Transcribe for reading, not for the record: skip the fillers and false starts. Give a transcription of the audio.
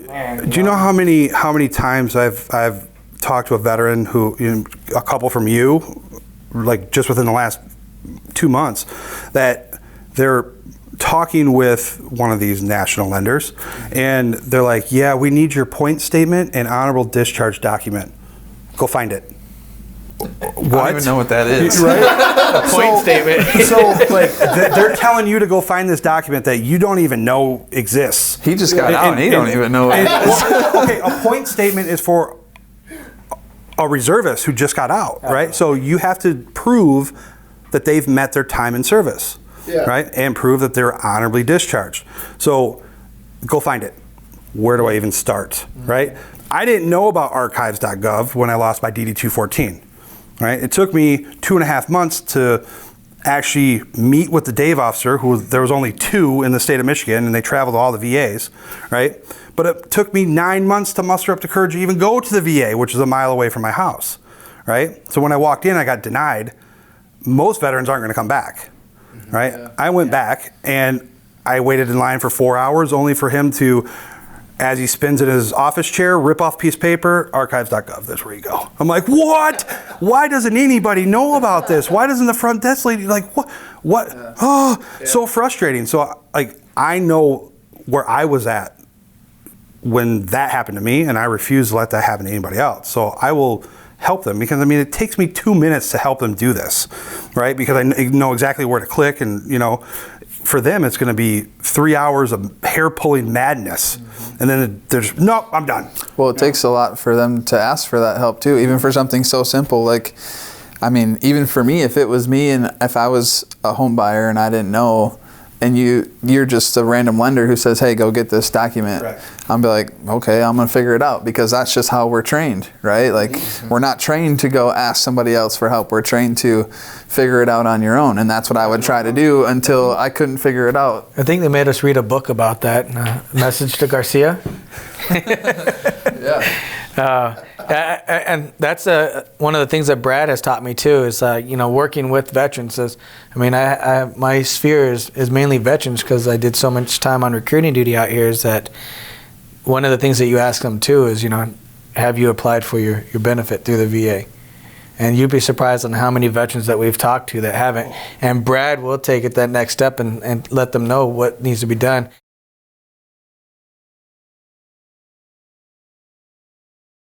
Do you know how many times I've talked to a veteran who, a couple from you, like just within the last 2 months, that they're talking with one of these national lenders, and they're like, "Yeah, we need your point statement and honorable discharge document. Go find it." What? I don't even know what that is. Right? A point statement. So, like, they're telling you to go find this document that you don't even know exists. He just got out and he don't even know what it is. Well, okay, a point statement is for a reservist who just got out, right? So you have to prove that they've met their time in service, right? And prove that they're honorably discharged. So go find it. Where do I even start, right? I didn't know about archives.gov when I lost my DD 214, right? It took me 2.5 months to actually meet with the Dave officer, there was only 2 in the state of Michigan, and they traveled to all the VAs, right? But it took me 9 months to muster up the courage to even go to the VA, which is a mile away from my house, right? So when I walked in, I got denied. Most veterans aren't going to come back, right? Yeah. I went back and I waited in line for 4 hours only for him to, as he spins in his office chair, rip off a piece of paper, archives.gov, that's where you go. I'm like, what? Why doesn't anybody know about this? Why doesn't the front desk lady, like, what? Yeah. Oh, yeah. So frustrating. So, like, I know where I was at when that happened to me, and I refuse to let that happen to anybody else. So I will help them, because I mean, it takes me 2 minutes to help them do this, right? Because I know exactly where to click, and for them, it's going to be 3 hours of hair-pulling madness. And then there's, nope, I'm done. Well, it takes a lot for them to ask for that help, too, even for something so simple. Like, I mean, even for me, if it was me and if I was a home buyer and I didn't know, and you're just a random lender who says, hey, go get this document, right. I'll be like, okay, I'm going to figure it out, because that's just how we're trained, right? Like, we're not trained to go ask somebody else for help. We're trained to figure it out on your own, and that's what I would try to do until I couldn't figure it out. I think they made us read a book about that, Message to Garcia. Yeah. And that's one of the things that Brad has taught me too, is working with veterans. My sphere is mainly veterans, because I did so much time on recruiting duty out here. Is that one of the things that you ask them too is, have you applied for your benefit through the VA? And you'd be surprised on how many veterans that we've talked to that haven't. And Brad will take it that next step and let them know what needs to be done.